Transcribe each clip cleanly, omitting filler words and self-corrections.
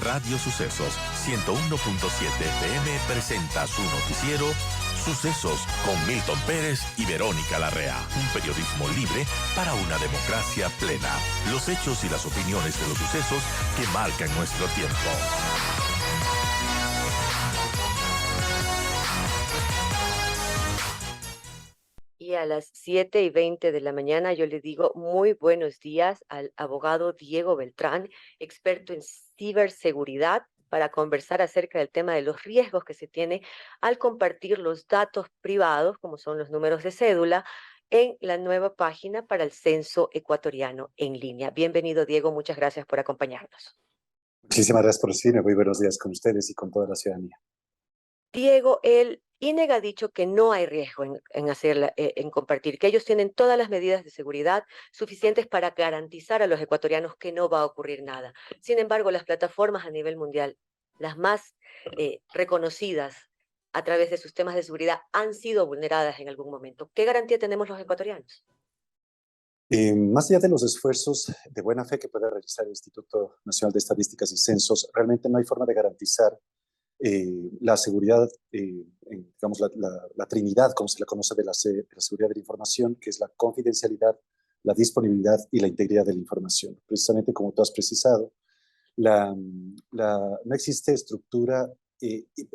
Radio Sucesos 101.7 FM presenta su noticiero Sucesos con Milton Pérez y Verónica Larrea. Un periodismo libre para una democracia plena. Los hechos y las opiniones de los sucesos que marcan nuestro tiempo. Y a las 7:20 de la mañana yo le digo muy buenos días al abogado Diego Beltrán, experto en ciberseguridad, para conversar acerca del tema de los riesgos que se tiene al compartir los datos privados, como son los números de cédula, en la nueva página para el censo ecuatoriano en línea. Bienvenido, Diego, muchas gracias por acompañarnos. Muchísimas gracias por recibirme. Muy buenos días con ustedes y con toda la ciudadanía. Diego, el INEG ha dicho que no hay riesgo en compartir, que ellos tienen todas las medidas de seguridad suficientes para garantizar a los ecuatorianos que no va a ocurrir nada. Sin embargo, las plataformas a nivel mundial, las más reconocidas a través de sus temas de seguridad, han sido vulneradas en algún momento. ¿Qué garantía tenemos los ecuatorianos? Más allá de los esfuerzos de buena fe que pueda realizar el Instituto Nacional de Estadísticas y Censos, realmente no hay forma de garantizar la seguridad, digamos, la trinidad, como se la conoce, de la seguridad de la información, que es la confidencialidad, la disponibilidad y la integridad de la información. Precisamente como tú has precisado, no existe estructura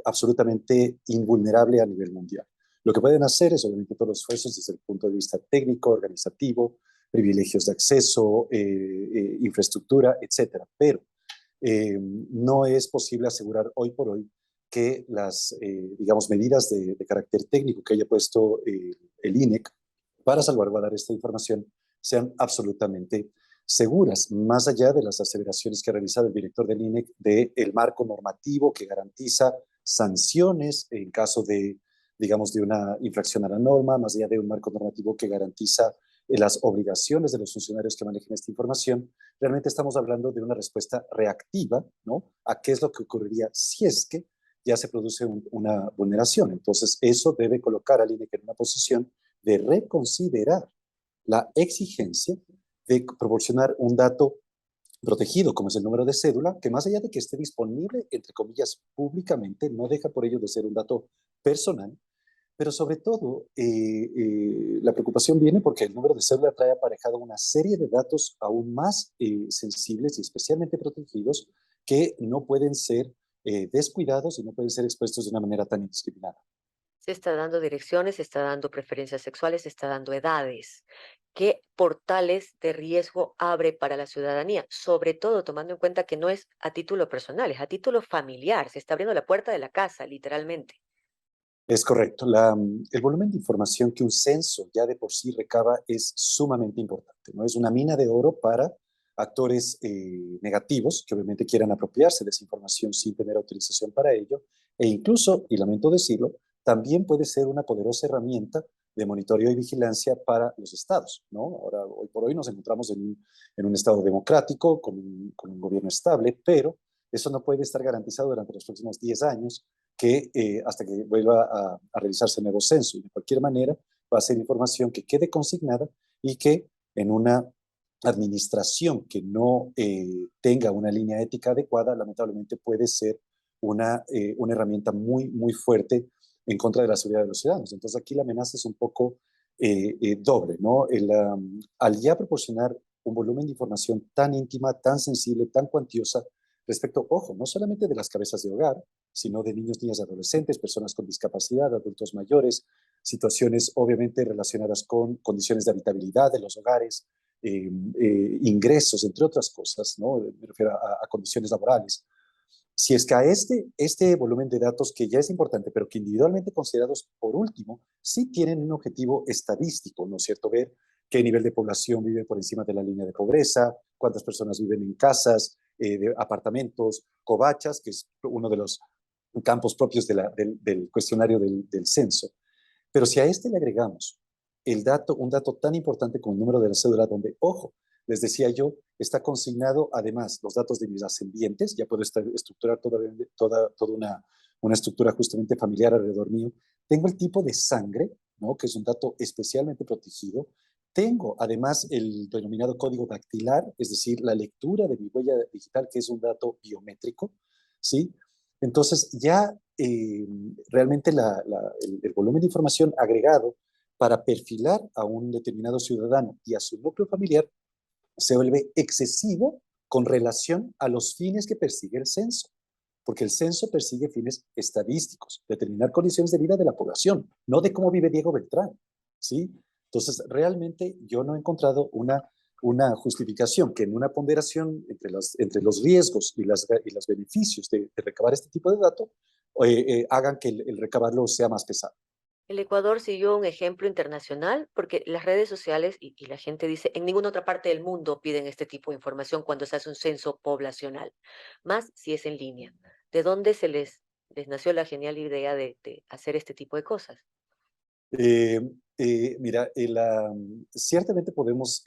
absolutamente invulnerable a nivel mundial. Lo que pueden hacer es, obviamente, todos los esfuerzos desde el punto de vista técnico, organizativo, privilegios de acceso, infraestructura, etcétera. Pero no es posible asegurar hoy por hoy que las, digamos, medidas de carácter técnico que haya puesto el INEC para salvaguardar esta información sean absolutamente seguras, más allá de las aseveraciones que ha realizado el director del INEC del marco normativo que garantiza sanciones en caso de, digamos, de una infracción a la norma, más allá de un marco normativo que garantiza las obligaciones de los funcionarios que manejen esta información. Realmente estamos hablando de una respuesta reactiva, ¿no?, a qué es lo que ocurriría si es que ya se produce una vulneración. Entonces, eso debe colocar al INEC en una posición de reconsiderar la exigencia de proporcionar un dato protegido, como es el número de cédula, que más allá de que esté disponible, entre comillas, públicamente, no deja por ello de ser un dato personal. Pero sobre todo, la preocupación viene porque el número de cédula trae aparejado una serie de datos aún más sensibles y especialmente protegidos que no pueden ser descuidados y no pueden ser expuestos de una manera tan indiscriminada. Se está dando direcciones, se está dando preferencias sexuales, se está dando edades. ¿Qué portales de riesgo abre para la ciudadanía? Sobre todo tomando en cuenta que no es a título personal, es a título familiar. Se está abriendo la puerta de la casa, literalmente. Es correcto. El volumen de información que un censo ya de por sí recaba es sumamente importante, ¿no? Es una mina de oro para actores negativos que obviamente quieran apropiarse de esa información sin tener autorización para ello, e incluso, y lamento decirlo, también puede ser una poderosa herramienta de monitoreo y vigilancia para los estados, ¿no? Ahora, hoy por hoy nos encontramos en un estado democrático, con un gobierno estable, pero eso no puede estar garantizado durante los próximos 10 años que hasta que vuelva a realizarse el nuevo censo. Y de cualquier manera va a ser información que quede consignada y que en una administración que no tenga una línea ética adecuada, lamentablemente puede ser una herramienta muy, muy fuerte en contra de la seguridad de los ciudadanos. Entonces aquí la amenaza es un poco doble, ¿no? Al ya proporcionar un volumen de información tan íntima, tan sensible, tan cuantiosa, respecto, ojo, no solamente de las cabezas de hogar, sino de niños, niñas y adolescentes, personas con discapacidad, adultos mayores, situaciones obviamente relacionadas con condiciones de habitabilidad de los hogares, ingresos, entre otras cosas, ¿no? Me refiero a condiciones laborales. Si es que a este volumen de datos, que ya es importante, pero que individualmente considerados por último, sí tienen un objetivo estadístico, ¿no es cierto? Ver qué nivel de población vive por encima de la línea de pobreza, cuántas personas viven en casas, de apartamentos, covachas, que es uno de los campos propios del cuestionario del censo. Pero si a este le agregamos un dato tan importante como el número de la cédula, donde, ojo, les decía yo, está consignado además los datos de mis ascendientes, ya puedo estructurar toda una estructura justamente familiar alrededor mío. Tengo el tipo de sangre, ¿no?, que es un dato especialmente protegido. Tengo además el denominado código dactilar, es decir, la lectura de mi huella digital, que es un dato biométrico, ¿sí? Entonces ya realmente el volumen de información agregado para perfilar a un determinado ciudadano y a su núcleo familiar se vuelve excesivo con relación a los fines que persigue el censo, porque el censo persigue fines estadísticos, determinar condiciones de vida de la población, no de cómo vive Diego Beltrán, ¿sí? Entonces, realmente yo no he encontrado una justificación que en una ponderación entre los riesgos y los beneficios de recabar este tipo de datos hagan que el recabarlo sea más pesado. El Ecuador siguió un ejemplo internacional porque las redes sociales y la gente dice, en ninguna otra parte del mundo piden este tipo de información cuando se hace un censo poblacional, más si es en línea. ¿De dónde les nació la genial idea de hacer este tipo de cosas? Eh, Mira, ciertamente podemos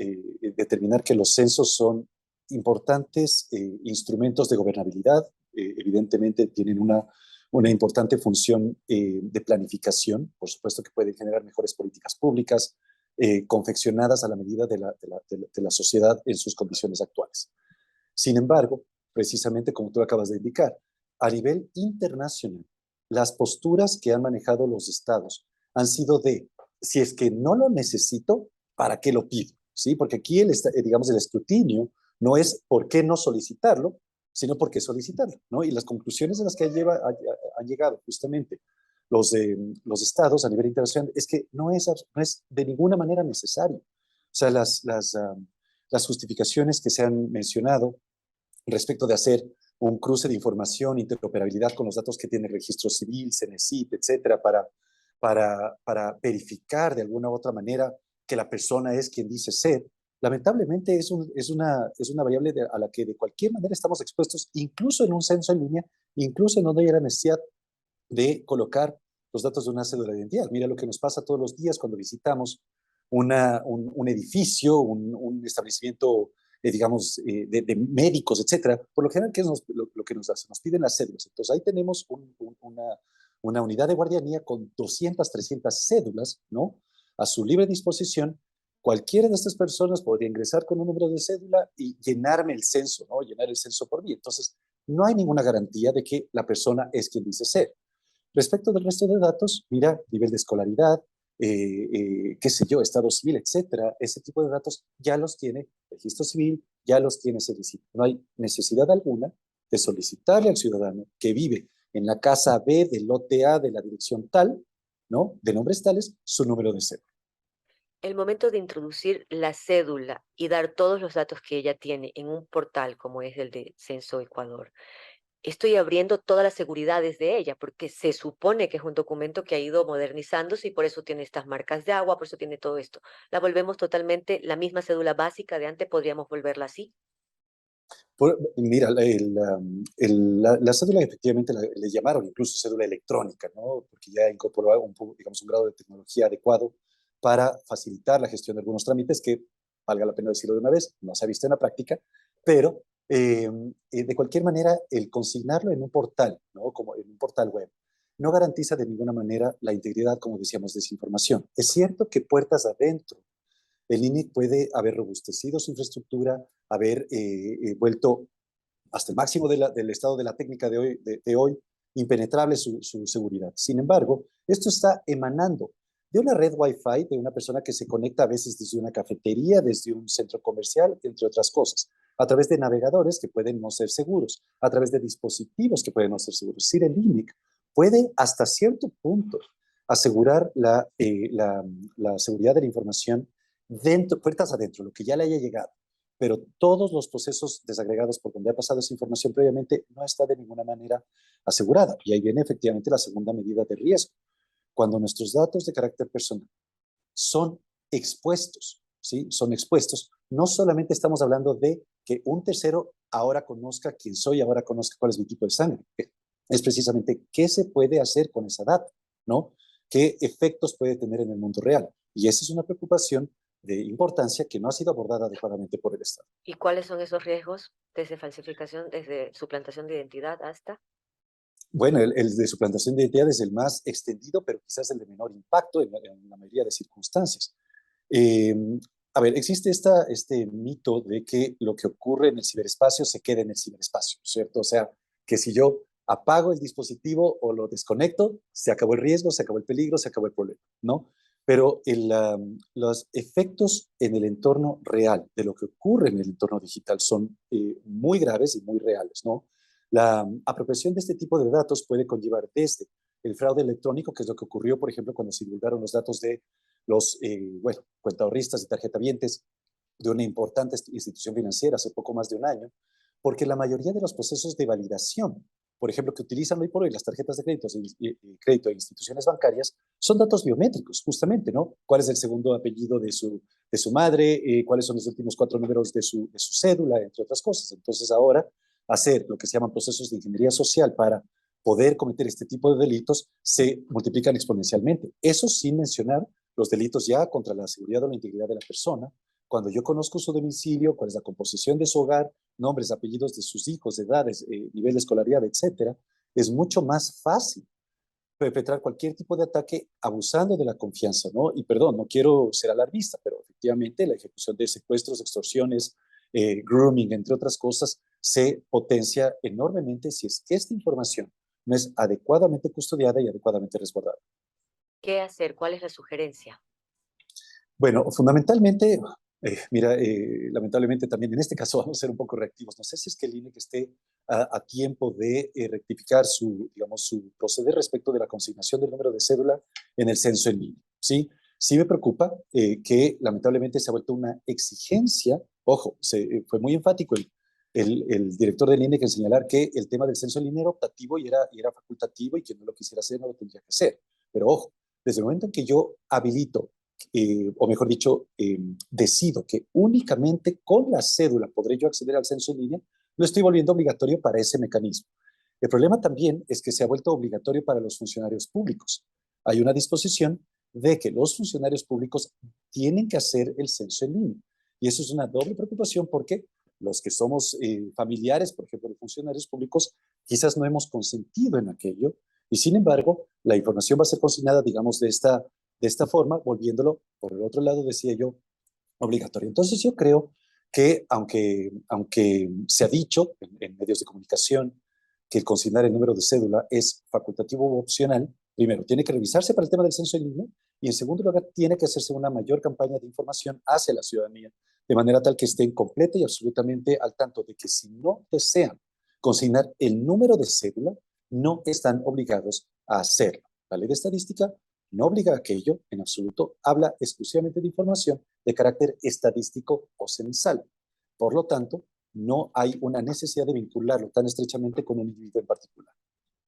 determinar que los censos son importantes instrumentos de gobernabilidad. Evidentemente tienen una importante función de planificación. Por supuesto que pueden generar mejores políticas públicas confeccionadas a la medida de la sociedad en sus condiciones actuales. Sin embargo, precisamente como tú acabas de indicar, a nivel internacional, las posturas que han manejado los estados han sido de, si es que no lo necesito, ¿para qué lo pido? ¿Sí? Porque aquí, digamos, el escrutinio no es por qué no solicitarlo, sino por qué solicitarlo, ¿no? Y las conclusiones a las que han llegado justamente los estados a nivel internacional es que no es de ninguna manera necesario. O sea, las justificaciones que se han mencionado respecto de hacer un cruce de información, interoperabilidad con los datos que tiene el registro civil, CENESID, etcétera, para verificar de alguna u otra manera que la persona es quien dice ser, lamentablemente es una variable a la que de cualquier manera estamos expuestos, incluso en un censo en línea, incluso en donde haya la necesidad de colocar los datos de una cédula de identidad. Mira lo que nos pasa todos los días cuando visitamos un edificio, un establecimiento, digamos, de médicos, etcétera. Por lo general, ¿qué es lo que nos hace? Nos piden las cédulas. Entonces, ahí tenemos una unidad de guardianía con 200, 300 cédulas, ¿no? A su libre disposición. Cualquiera de estas personas podría ingresar con un número de cédula y llenarme el censo, ¿no? Llenar el censo por mí. Entonces, no hay ninguna garantía de que la persona es quien dice ser. Respecto del resto de datos, mira, nivel de escolaridad, qué sé yo, estado civil, etcétera, ese tipo de datos ya los tiene registro civil, ya los tiene SEDICIT. No hay necesidad alguna de solicitarle al ciudadano que vive en la casa B del lote A de la dirección tal, ¿no? De nombres tales, su número de cédula. El momento de introducir la cédula y dar todos los datos que ella tiene en un portal como es el de Censo Ecuador, estoy abriendo todas las seguridades de ella, porque se supone que es un documento que ha ido modernizándose y por eso tiene estas marcas de agua, por eso tiene todo esto. La volvemos totalmente, la misma cédula básica de antes, podríamos volverla así. Mira, la cédula efectivamente le llamaron incluso cédula electrónica, ¿no? Porque ya incorporó digamos, un grado de tecnología adecuado para facilitar la gestión de algunos trámites que, valga la pena decirlo de una vez, no se ha visto en la práctica, pero de cualquier manera el consignarlo en un portal, ¿no? Como en un portal web, no garantiza de ninguna manera la integridad, como decíamos, de esa información. Es cierto que puertas adentro el INIC puede haber robustecido su infraestructura, haber vuelto hasta el máximo del estado de la técnica de hoy impenetrable su seguridad. Sin embargo, esto está emanando de una red Wi-Fi de una persona que se conecta a veces desde una cafetería, desde un centro comercial, entre otras cosas, a través de navegadores que pueden no ser seguros, a través de dispositivos que pueden no ser seguros. Es decir, el INIC puede hasta cierto punto asegurar la seguridad de la información dentro, puertas adentro, lo que ya le haya llegado, pero todos los procesos desagregados por donde ha pasado esa información previamente no está de ninguna manera asegurada. Y ahí viene efectivamente la segunda medida de riesgo. Cuando nuestros datos de carácter personal son expuestos, ¿sí? Son expuestos, no solamente estamos hablando de que un tercero ahora conozca quién soy, ahora conozca cuál es mi tipo de sangre. Es precisamente qué se puede hacer con esa data, ¿no? ¿Qué efectos puede tener en el mundo real? Y esa es una preocupación de importancia que no ha sido abordada adecuadamente por el Estado. ¿Y cuáles son esos riesgos desde falsificación, desde suplantación de identidad hasta? Bueno, el de suplantación de identidad es el más extendido, pero quizás el de menor impacto en la mayoría de circunstancias. Eh, A ver, existe este mito de que lo que ocurre en el ciberespacio se queda en el ciberespacio, ¿cierto? O sea, que si yo apago el dispositivo o lo desconecto, se acabó el riesgo, se acabó el peligro, se acabó el problema, ¿no? Pero los efectos en el entorno real de lo que ocurre en el entorno digital son muy graves y muy reales, ¿no? La apropiación de este tipo de datos puede conllevar desde el fraude electrónico, que es lo que ocurrió, por ejemplo, cuando se divulgaron los datos de los cuentaahorristas y tarjetavientes de una importante institución financiera hace poco más de un año, porque la mayoría de los procesos de validación, por ejemplo, que utilizan hoy por hoy las tarjetas de crédito de instituciones bancarias, son datos biométricos, justamente, ¿no? ¿Cuál es el segundo apellido de su madre? ¿Cuáles son los últimos 4 números de su cédula? Entre otras cosas. Entonces, ahora, hacer lo que se llaman procesos de ingeniería social para poder cometer este tipo de delitos se multiplican exponencialmente. Eso sin mencionar los delitos ya contra la seguridad o la integridad de la persona. Cuando yo conozco su domicilio, cuál es la composición de su hogar, nombres, apellidos de sus hijos, edades, nivel de escolaridad, etcétera, es mucho más fácil perpetrar cualquier tipo de ataque abusando de la confianza, ¿no? Y perdón, no quiero ser alarmista, pero efectivamente la ejecución de secuestros, extorsiones, grooming, entre otras cosas, se potencia enormemente si es que esta información no es adecuadamente custodiada y adecuadamente resguardada. ¿Qué hacer? ¿Cuál es la sugerencia? Bueno, fundamentalmente, mira, lamentablemente también en este caso vamos a ser un poco reactivos. No sé si es que el INE que esté a tiempo de rectificar digamos, su proceder respecto de la consignación del número de cédula en el censo en línea, ¿sí? Sí me preocupa que lamentablemente se ha vuelto una exigencia. Ojo, fue muy enfático el director del INE que en señalar que el tema del censo en línea era optativo y era facultativo, y que no lo quisiera hacer no lo tendría que hacer. Pero ojo, desde el momento en que yo habilito o mejor dicho, decido que únicamente con la cédula podré yo acceder al censo en línea, lo estoy volviendo obligatorio para ese mecanismo. El problema también es que se ha vuelto obligatorio para los funcionarios públicos. Hay una disposición de que los funcionarios públicos tienen que hacer el censo en línea. Y eso es una doble preocupación, porque los que somos familiares, por ejemplo, de funcionarios públicos, quizás no hemos consentido en aquello, y sin embargo, la información va a ser consignada, digamos, de esta forma, volviéndolo, por el otro lado, decía yo, obligatorio. Entonces yo creo que aunque se ha dicho en medios de comunicación que el consignar el número de cédula es facultativo o opcional, primero, tiene que revisarse para el tema del censo en línea, y en segundo lugar, tiene que hacerse una mayor campaña de información hacia la ciudadanía, de manera tal que estén completa y absolutamente al tanto de que si no desean consignar el número de cédula, no están obligados a hacerlo. La ley de estadística no obliga a aquello en absoluto, habla exclusivamente de información de carácter estadístico o censal. Por lo tanto, no hay una necesidad de vincularlo tan estrechamente con un individuo en particular.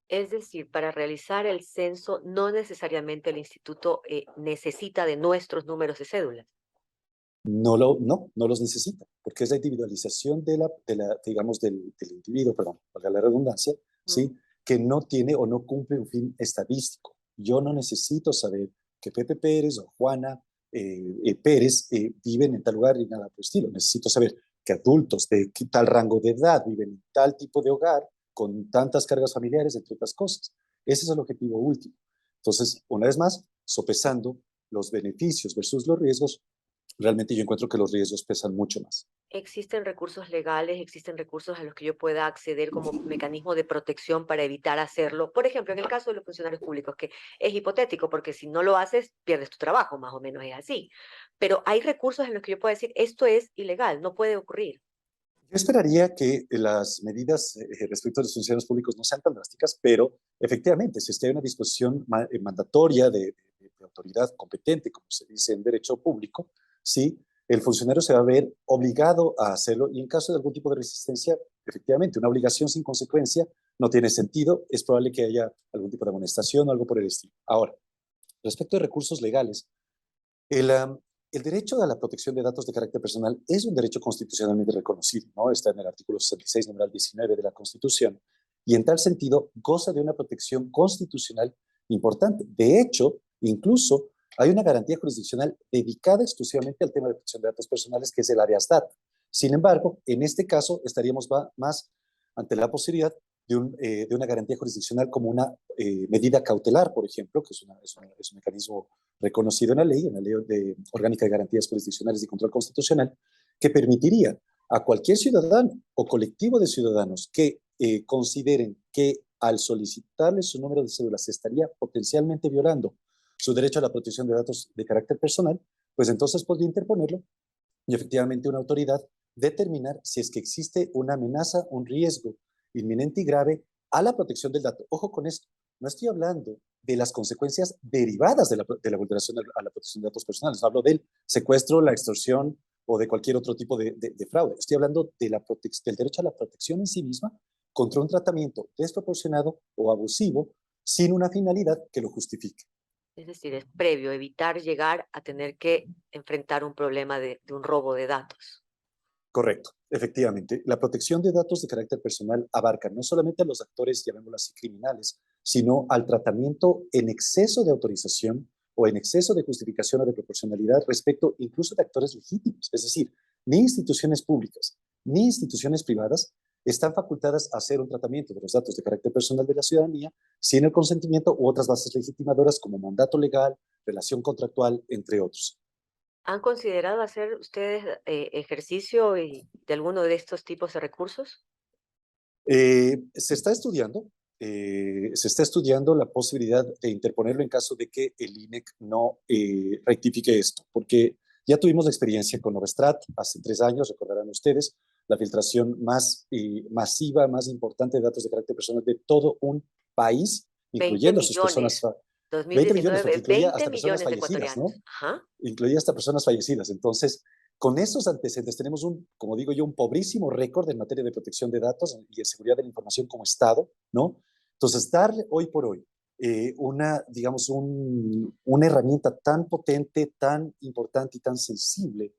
Es decir, para realizar el censo no necesariamente el instituto necesita de nuestros números de cédula. No los necesita, porque es la individualización digamos, del individuo, perdón, valga la redundancia, ¿sí? Que no tiene o no cumple un fin estadístico. Yo no necesito saber que Pepe Pérez o Juana Pérez viven en tal lugar y nada por el estilo. Necesito saber que adultos de tal rango de edad viven en tal tipo de hogar, con tantas cargas familiares, entre otras cosas. Ese es el objetivo último. Entonces, una vez más, sopesando los beneficios versus los riesgos, realmente yo encuentro que los riesgos pesan mucho más. ¿Existen recursos legales, existen recursos a los que yo pueda acceder como mecanismo de protección para evitar hacerlo? Por ejemplo, en el caso de los funcionarios públicos, que es hipotético, porque si no lo haces, pierdes tu trabajo, más o menos es así. Pero hay recursos en los que yo puedo decir, esto es ilegal, no puede ocurrir. Yo esperaría que las medidas respecto a los funcionarios públicos no sean tan drásticas, pero efectivamente, si hay una disposición mandatoria de autoridad competente, como se dice en derecho público, sí, el funcionario se va a ver obligado a hacerlo, y en caso de algún tipo de resistencia, efectivamente, una obligación sin consecuencia no tiene sentido. Es probable que haya algún tipo de amonestación o algo por el estilo. Ahora, respecto de recursos legales, el derecho a la protección de datos de carácter personal es un derecho constitucionalmente reconocido, ¿no? Está en el artículo 66, numeral 19 de la Constitución, y en tal sentido goza de una protección constitucional importante. De hecho, incluso hay una garantía jurisdiccional dedicada exclusivamente al tema de protección de datos personales, que es el habeas data. Sin embargo, en este caso estaríamos más ante la posibilidad de una garantía jurisdiccional como una medida cautelar, por ejemplo, que es un mecanismo reconocido en la ley orgánica de garantías jurisdiccionales y control constitucional, que permitiría a cualquier ciudadano o colectivo de ciudadanos que consideren que al solicitarle su número de cédula se estaría potencialmente violando su derecho a la protección de datos de carácter personal, pues entonces podría interponerlo y efectivamente una autoridad determinar si es que existe una amenaza, un riesgo inminente y grave a la protección del dato. Ojo con esto, no estoy hablando de las consecuencias derivadas de la vulneración a la protección de datos personales, no hablo del secuestro, la extorsión o de cualquier otro tipo de fraude. Estoy hablando del derecho a la protección en sí misma contra un tratamiento desproporcionado o abusivo sin una finalidad que lo justifique. Es decir, es previo, evitar llegar a tener que enfrentar un problema de un robo de datos. Correcto, efectivamente. La protección de datos de carácter personal abarca no solamente a los actores, llamémoslo así, criminales, sino al tratamiento en exceso de autorización o en exceso de justificación o de proporcionalidad respecto incluso de actores legítimos. Es decir, ni instituciones públicas ni instituciones privadas están facultadas a hacer un tratamiento de los datos de carácter personal de la ciudadanía sin el consentimiento u otras bases legitimadoras como mandato legal, relación contractual, entre otros. ¿Han considerado hacer ustedes ejercicio de alguno de estos tipos de recursos? Se está estudiando, la posibilidad de interponerlo en caso de que el INEC no rectifique esto, porque ya tuvimos la experiencia con Novestrat hace 3 años, recordarán ustedes, la filtración más masiva, más importante de datos de carácter personal de todo un país, 20 incluyendo a sus personas, millones. 20 millones, porque 2019, incluía 20 hasta personas millones de fallecidas, ecuatorianos. ¿no? Ajá. Incluía hasta personas fallecidas. Entonces, con esos antecedentes tenemos como digo yo, un pobrísimo récord en materia de protección de datos y de seguridad de la información como Estado, ¿no? Entonces, darle hoy por hoy digamos, una herramienta tan potente, tan importante y tan sensible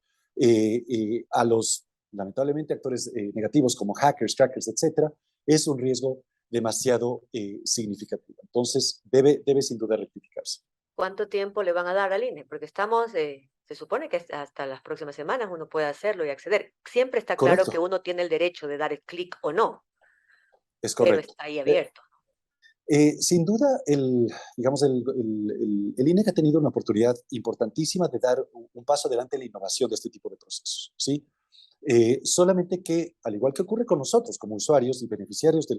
a los, lamentablemente, actores negativos como hackers, crackers, etcétera, es un riesgo demasiado significativo. Entonces, debe sin duda rectificarse. ¿Cuánto tiempo le van a dar al INE? Porque se supone que hasta las próximas semanas uno puede hacerlo y acceder. Siempre está claro que Correcto, uno tiene el derecho de dar el clic o no, es pero correcto. está ahí abierto. Sin duda, digamos, el INEC ha tenido una oportunidad importantísima de dar un paso adelante en la innovación de este tipo de procesos, ¿sí? Solamente que, al igual que ocurre con nosotros como usuarios y beneficiarios de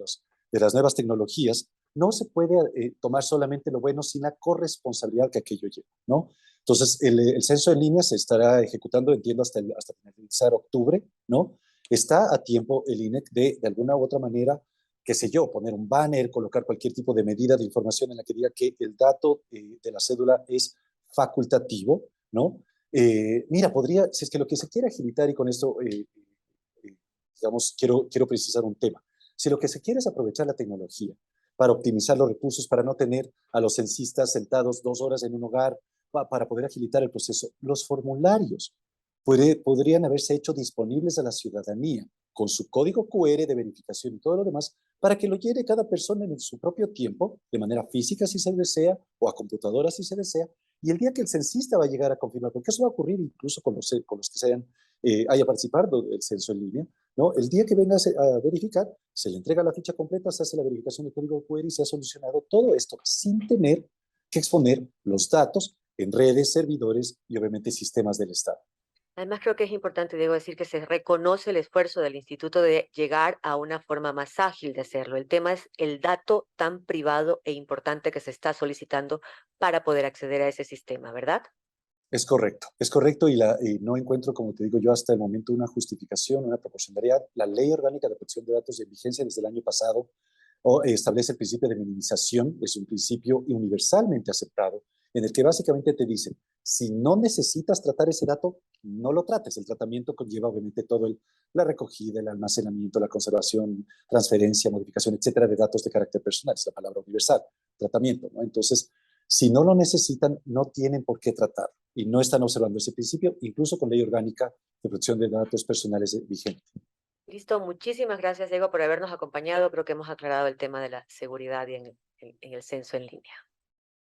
las nuevas tecnologías, no se puede tomar solamente lo bueno sin la corresponsabilidad que aquello lleva, ¿no? Entonces, el censo en línea se estará ejecutando, entiendo, hasta finalizar octubre, ¿no? Está a tiempo el INEC de alguna u otra manera, qué sé yo, poner un banner, colocar cualquier tipo de medida de información en la que diga que el dato de la cédula es facultativo, ¿no? Mira, si es que lo que se quiere agilitar, y con esto, digamos, quiero precisar un tema. Si lo que se quiere es aprovechar la tecnología para optimizar los recursos, para no tener a los censistas sentados 2 horas en un hogar, para poder agilitar el proceso, los formularios podrían haberse hecho disponibles a la ciudadanía con su código QR de verificación y todo lo demás, para que lo llene cada persona en su propio tiempo, de manera física si se desea, o a computadora si se desea, y el día que el censista va a llegar a confirmar, porque eso va a ocurrir incluso con los que haya participado del censo en línea, ¿no? El día que venga a verificar, se le entrega la ficha completa, se hace la verificación del código QR y se ha solucionado todo esto sin tener que exponer los datos en redes, servidores y obviamente sistemas del Estado. Además, creo que es importante, Diego, decir que se reconoce el esfuerzo del instituto de llegar a una forma más ágil de hacerlo. El tema es el dato tan privado e importante que se está solicitando para poder acceder a ese sistema, ¿verdad? Es correcto y no encuentro, como te digo yo, hasta el momento una justificación, una proporcionalidad. La Ley Orgánica de Protección de Datos en vigencia desde el año pasado establece el principio de minimización, es un principio universalmente aceptado, en el que básicamente te dicen, si no necesitas tratar ese dato, no lo trates. El tratamiento conlleva obviamente la recogida, el almacenamiento, la conservación, transferencia, modificación, etcétera, de datos de carácter personal, es la palabra universal, tratamiento, ¿no? Entonces, si no lo necesitan, no tienen por qué tratar y no están observando ese principio, incluso con ley orgánica de protección de datos personales vigente. Listo, muchísimas gracias, Diego, por habernos acompañado. Creo que hemos aclarado el tema de la seguridad y en el censo en línea.